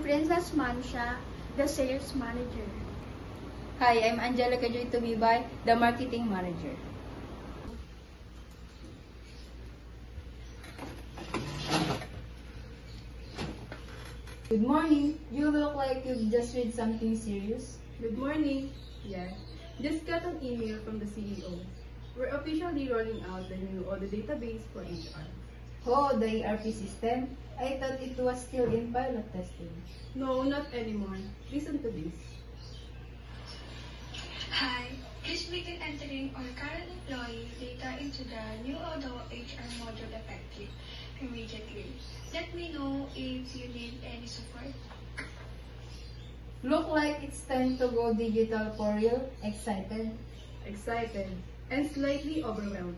Princess Mansha, the sales manager. Hi, I'm Angelica Joy Tubibay, the marketing manager. Good morning. You look like you've just read something serious. Good morning. Yeah, just got an email from the CEO. We're officially rolling out the new audit database for HR. Oh, the ERP system? I thought it was still in pilot testing. No, not anymore. Listen to this. Hi, please begin entering all current employee data into the new Odoo HR module effective immediately. Let me know if you need any support. Look like it's time to go digital for real. Excited? Excited and slightly overwhelmed.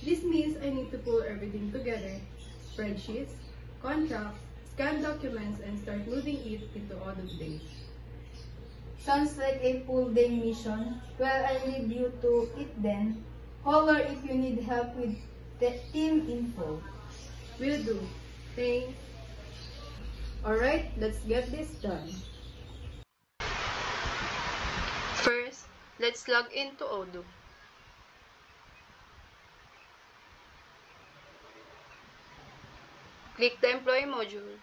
This means I need to pull everything together. Spreadsheets, contracts, scan documents, and start moving it into audit base. Sounds like a full-day mission. Well, I'll leave you to it then. Holler if you need help with the team info. Will do. Thanks. Alright, let's get this done. First, let's log into Odoo. Click the Employee module.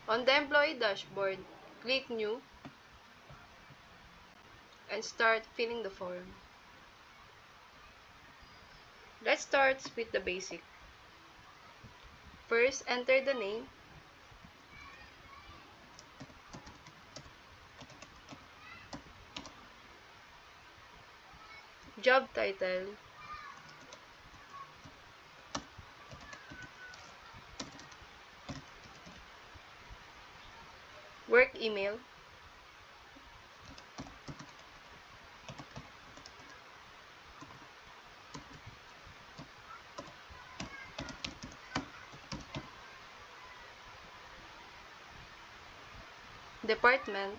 On the Employee dashboard, click New and start filling the form. Let's start with the basic. First, enter the name, job title, work email, department,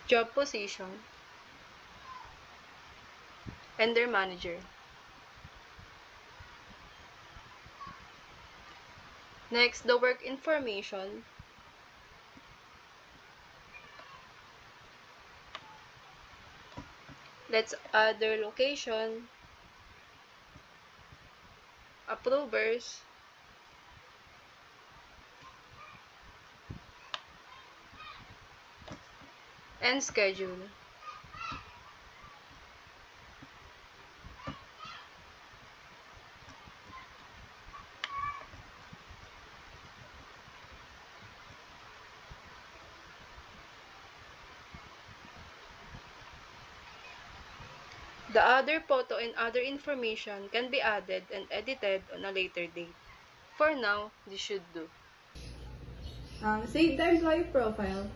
job position, and their manager. Next, the work information, let's add their location, approvers, and schedule. The other photo and other information can be added and edited on a later date. For now, this should do. Save the employee profile,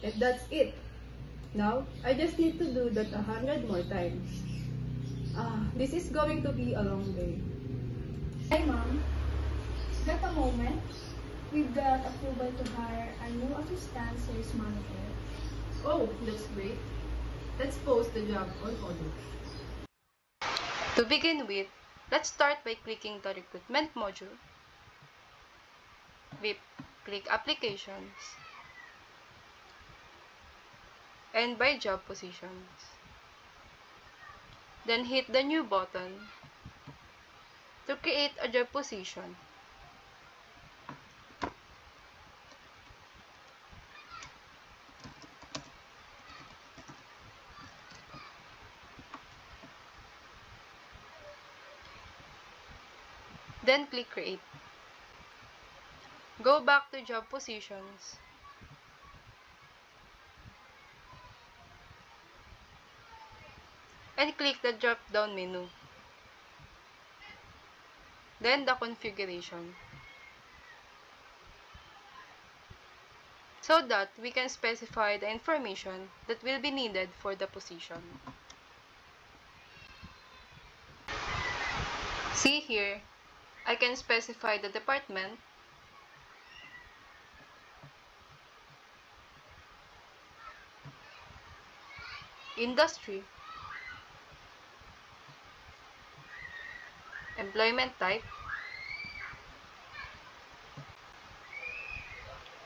and that's it. Now, I just need to do that 100 more times. This is going to be a long day. Hi, Mom. Got a moment? We've got approval to hire a new assistant sales manager. Oh, that's great. Let's post the job on Odoo. To begin with, let's start by clicking the recruitment module. Click applications and by job positions. Then hit the new button to create a job position. Then click create. Go back to job positions. And click the drop-down menu. Then the configuration. So that we can specify the information that will be needed for the position. See here, I can specify the department, industry, employment type,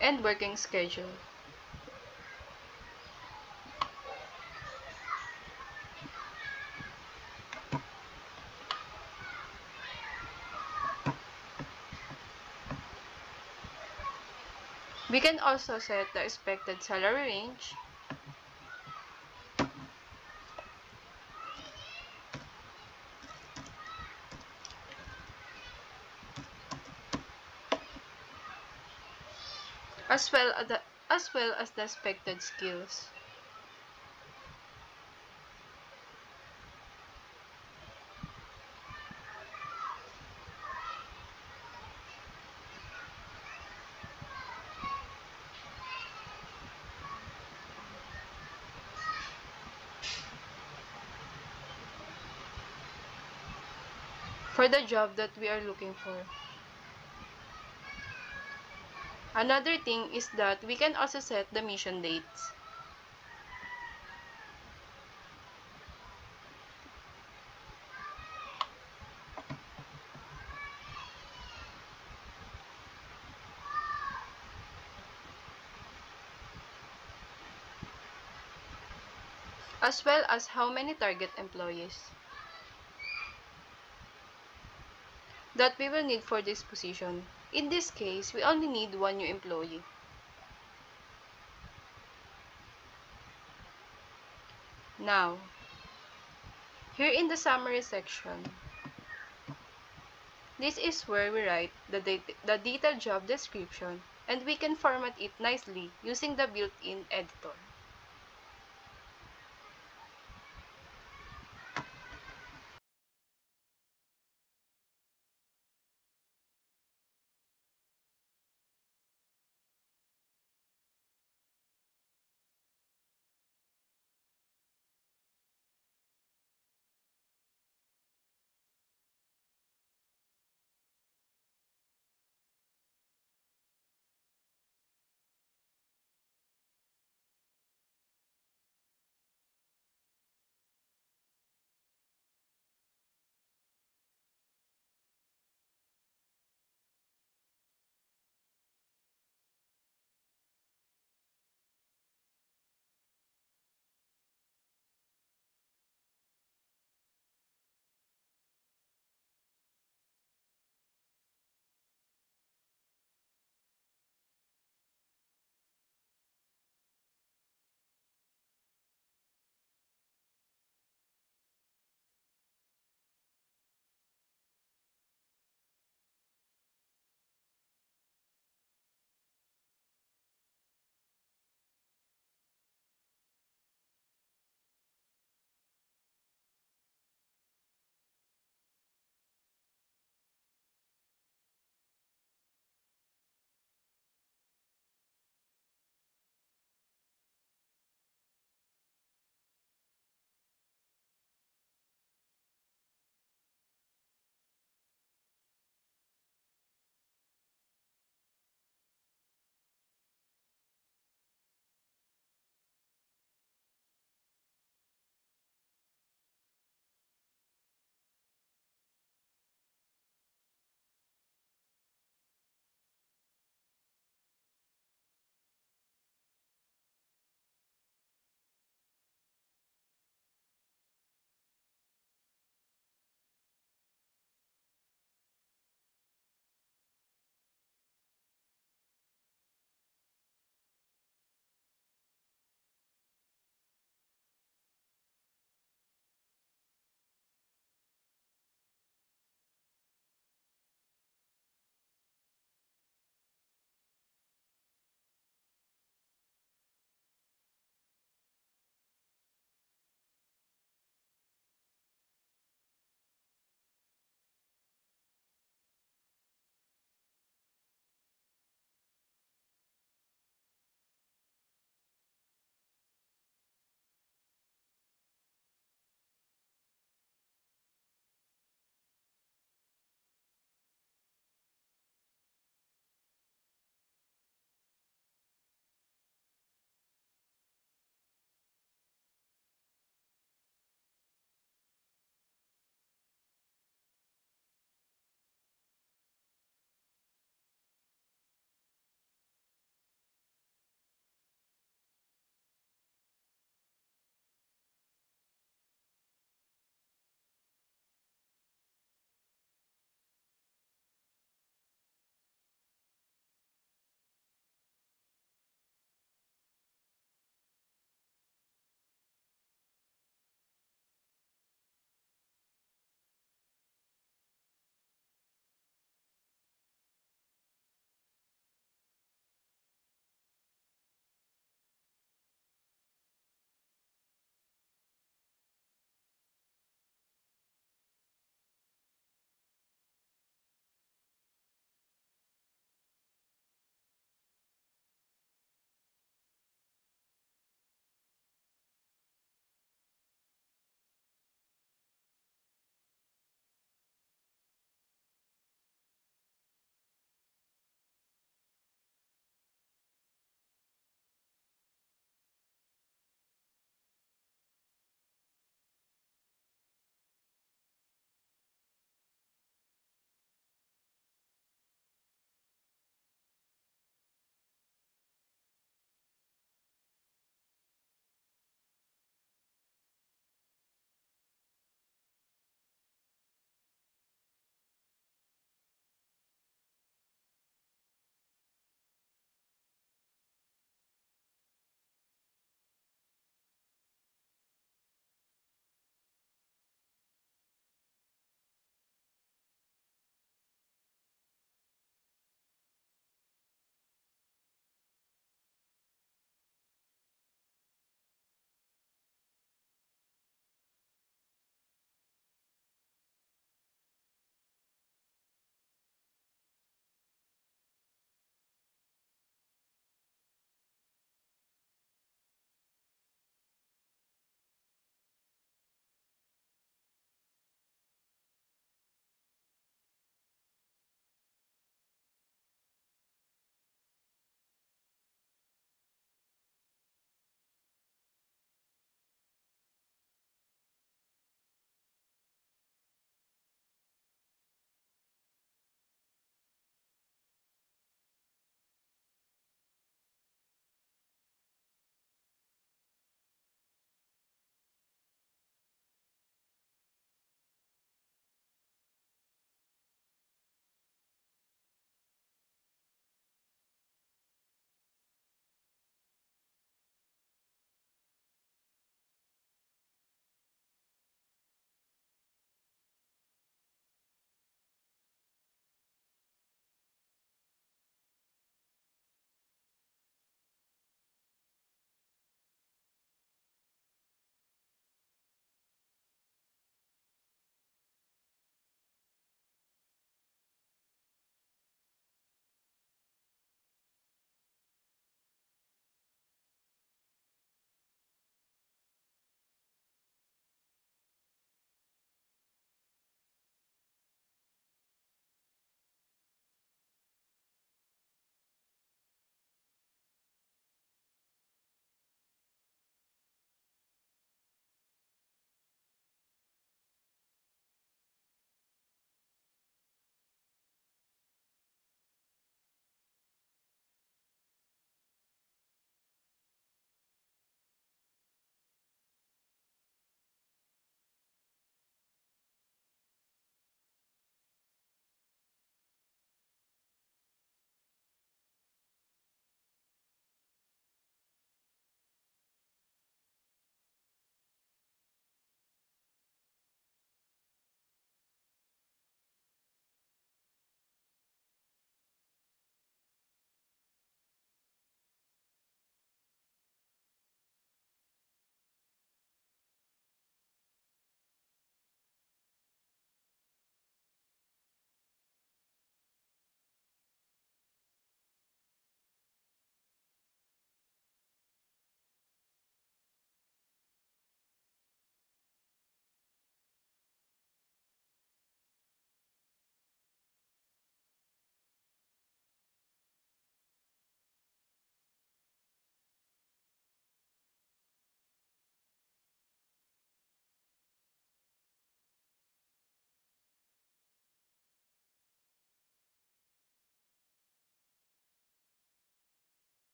and working schedule. We can also set the expected salary range, as well as the expected skills. For the job that we are looking for. Another thing is that we can also set the mission dates. As well as how many target employees that we will need for this position. In this case, we only need one new employee. Now, here in the summary section, this is where we write the detailed job description, and we can format it nicely using the built-in editor.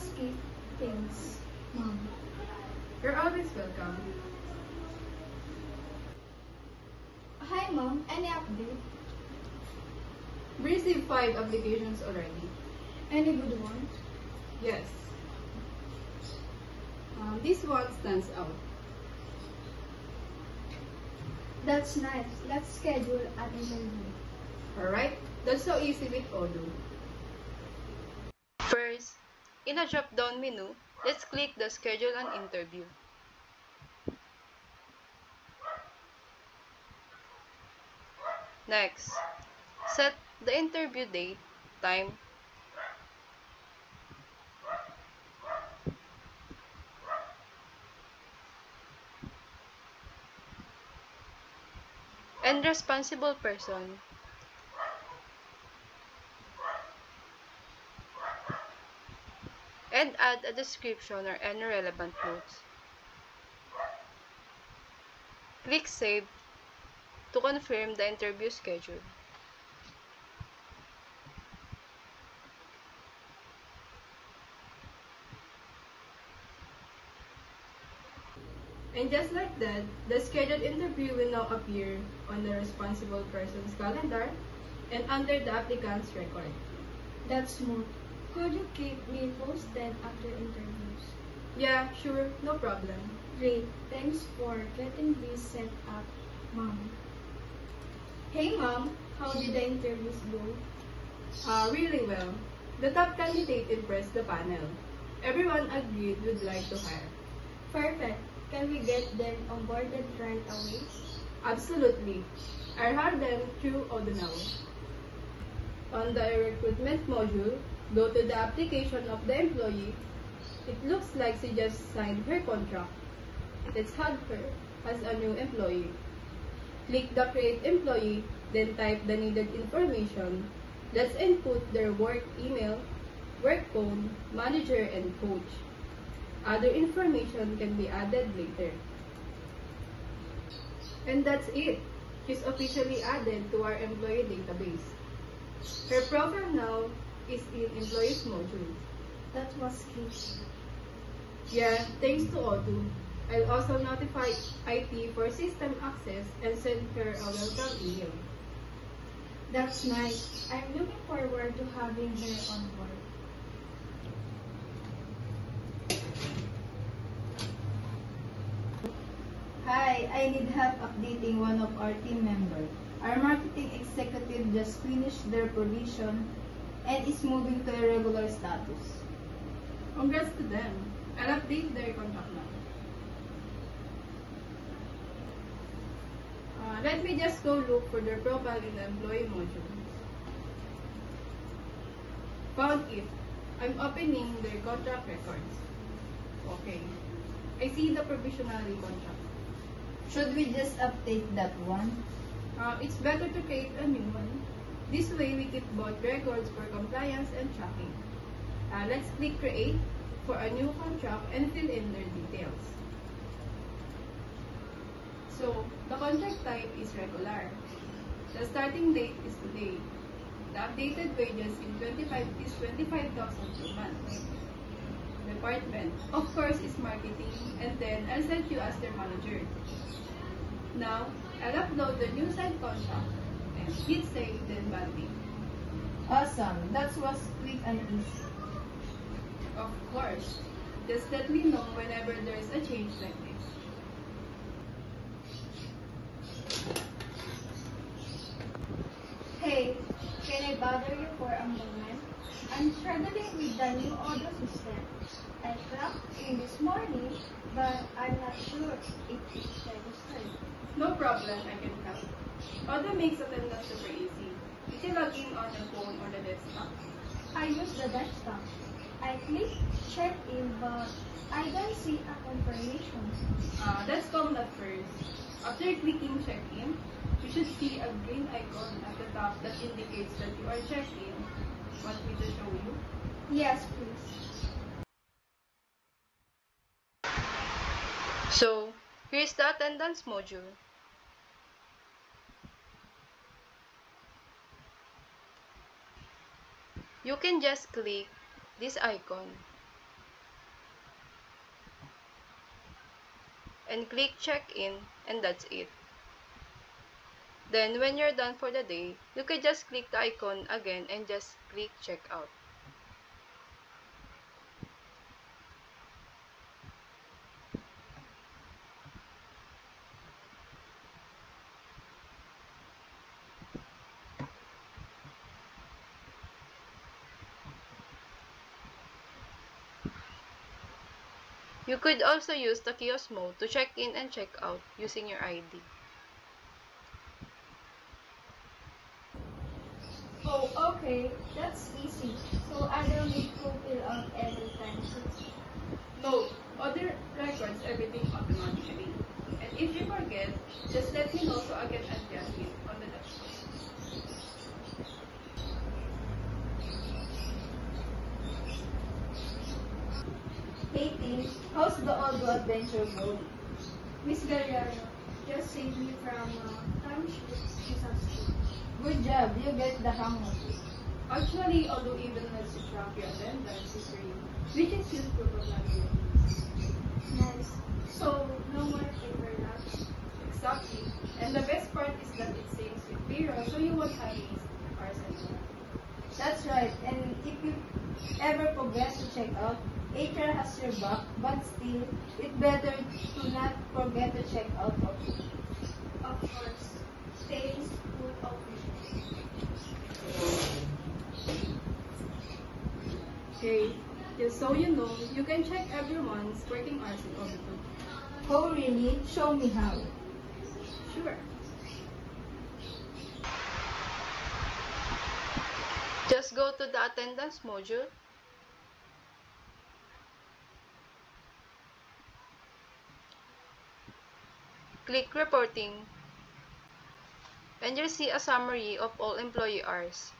must keep things, Mom. You're always welcome. Hi, Mom. Any update? We received 5 applications already. Any good ones? Yes. This one stands out. That's nice. Let's schedule an interview. Alright, that's so easy with Odoo. First, in a drop-down menu, let's click the Schedule an Interview. Next, set the interview date, time, and responsible person. And add a description or any relevant notes. Click Save to confirm the interview schedule. And just like that, the scheduled interview will now appear on the responsible person's calendar and under the applicant's record. That's smooth. Could you keep me posted after interviews? Yeah, sure, no problem. Great. Thanks for getting this set up, Mom. Hey, Mom. How did the interviews go? Really well. The top candidate impressed the panel. Everyone agreed would like to hire. Perfect. Can we get them onboarded right away? Absolutely. I hired them through Odonow. On the recruitment module, go to the application of the employee. It looks like she just signed her contract. Let's add her as a new employee. Click the Create Employee, then type the needed information. Let's input their work email, work phone, manager, and coach. Other information can be added later. And that's it. She's officially added to our employee database. Her profile now is in Employees module. That was quick. Yeah, thanks to Odoo. I'll also notify IT for system access and send her a welcome email. That's nice. I'm looking forward to having her on board. Hi, I need help updating one of our team members. Our marketing executive just finished their provision and is moving to a regular status. Congrats to them. I'll update their contract now. Let me just go look for their profile in the employee module. Found it. I'm opening their contract records. Okay. I see the provisionally contract. Should we just update that one? It's better to create a new one. This way we keep both records for compliance and tracking. Let's click Create for a new contract and fill in their details. So, the contract type is regular. The starting date is today. The updated wages is 25,000 per month. Department, of course, is marketing, and then I'll send you as their manager. Now, I'll upload the new signed contract and hit save, then validate. Awesome. That was quick and easy. Of course, just let me know whenever there is a change like this. Hey, can I bother you for a moment? I'm struggling with the new audio system. I clocked in this morning, but I'm not sure if it's registered. No problem, I can help. Auto makes attendance super easy. You can log in on the phone or the desktop. I use the desktop. I click check in, but I don't see a confirmation. That's common at first. After clicking check in, you should see a green icon at the top that indicates that you are checked in. Want me to show you? Yes, please. So, here's the attendance module. You can just click this icon and click check-in, and that's it. Then when you're done for the day, you can just click the icon again and just click checkout. You could also use the kiosk mode to check in and check out using your ID. Oh, okay. That's easy. So I don't need to fill out every time. No, other records everything automatically. And if you forget, just let me know so I can adjust it on the dashboard. Hey team, how's the Odo adventure going? Miss Gallardo, just saved me from time sheet disaster. Good job, you get the hang of it. Actually, although even lets you track your attendance is free, which is useful for planning. Nice. So, no more paper laps. Exactly. And the best part is that it saves you payroll, so you won't have these hours anymore. That's right, and if you ever forget to check out, HR has your back, but still, it's better to not forget to check out of it. Of course, stays full of vision. Okay, just so you know, you can check everyone's working hours in Odoo too. Oh really? Show me how. Sure. Just go to the attendance module. Click reporting, and you'll see a summary of all employee hours.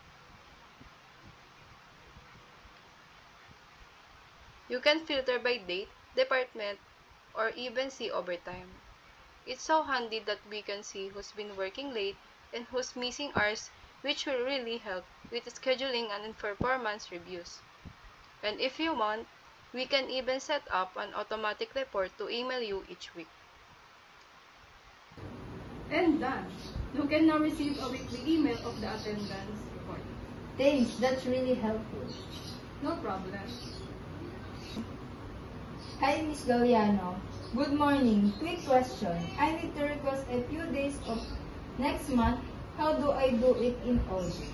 You can filter by date, department, or even see overtime. It's so handy that we can see who's been working late and who's missing hours, which will really help with scheduling and performance reviews. And if you want, we can even set up an automatic report to email you each week. And done. You can now receive a weekly email of the attendance report. Thanks, that's really helpful. No problem. Hi, Miss Galliano. Good morning. Quick question. I need to request a few days of next month. How do I do it in Odoo?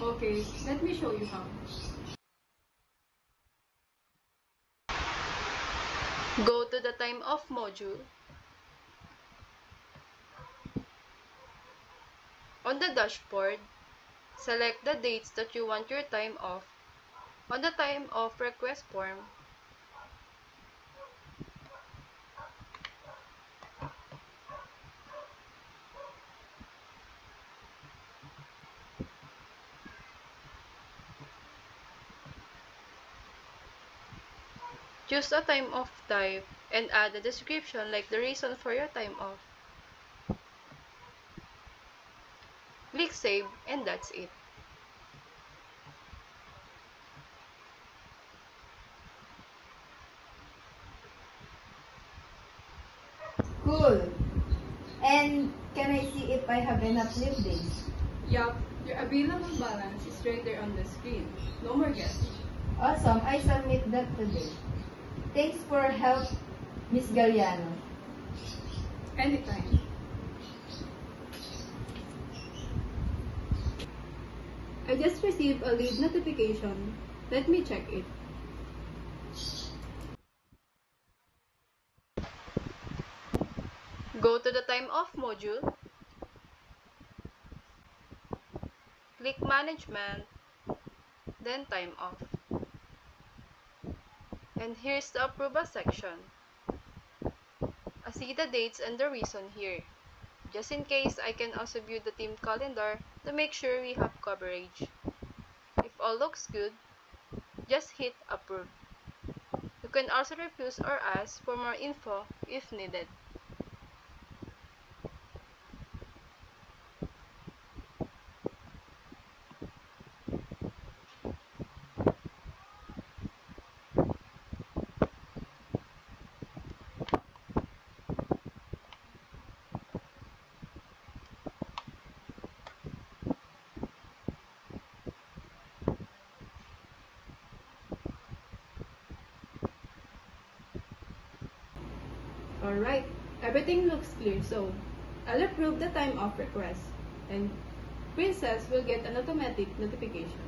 Okay, let me show you how. Go to the time off module. On the dashboard, select the dates that you want your time off. On the time off request form, choose a time off type and add a description like the reason for your time off. Click save, and that's it. Cool. And can I see if I have enough leave days? Yup, your available balance is right there on the screen. No more guessing. Awesome. I submit that today. Thanks for help, Miss Galliano. Anytime. I just received a leave notification. Let me check it. Go to the time off module. Click management, then time off. And here's the approval section. I see the dates and the reason here. Just in case, I can also view the team calendar to make sure we have coverage. If all looks good, just hit approve. You can also refuse or ask for more info if needed. Alright, everything looks clear, so I'll approve the time off request, and Princess will get an automatic notification.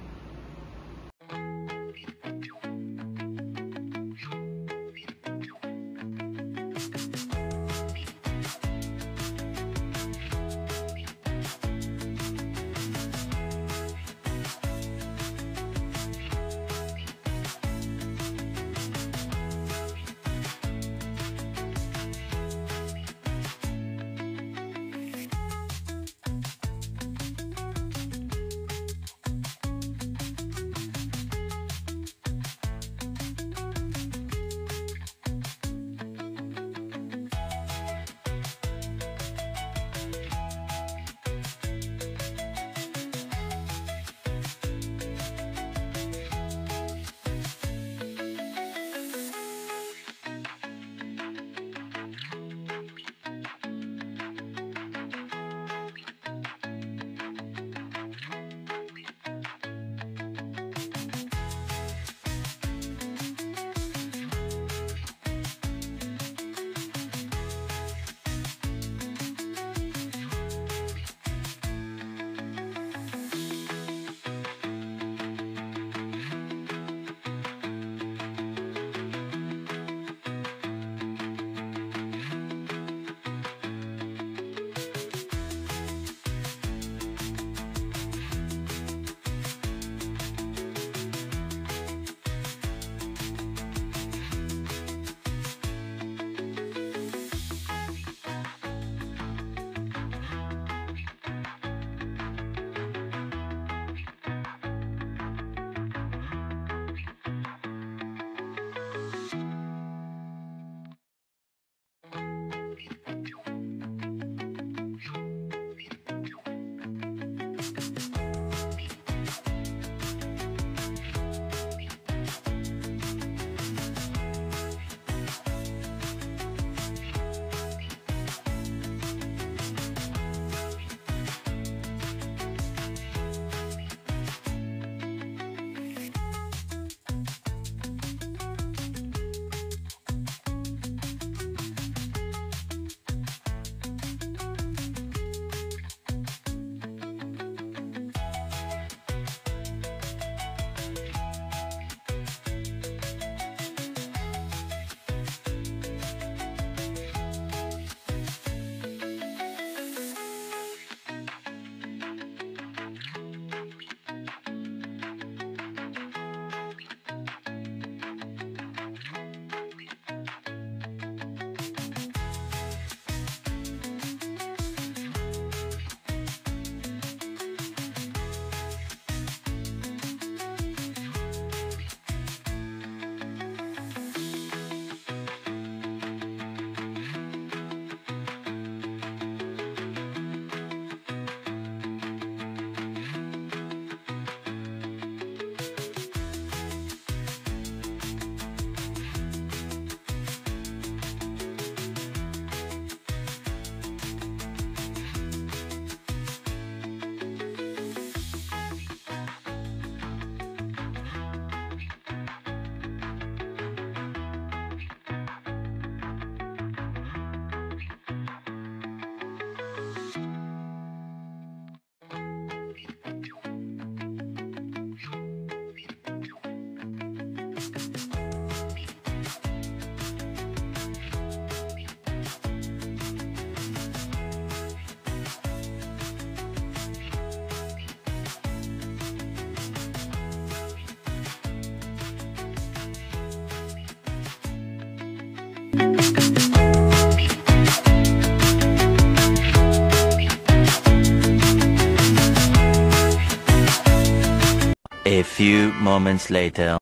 A few moments later.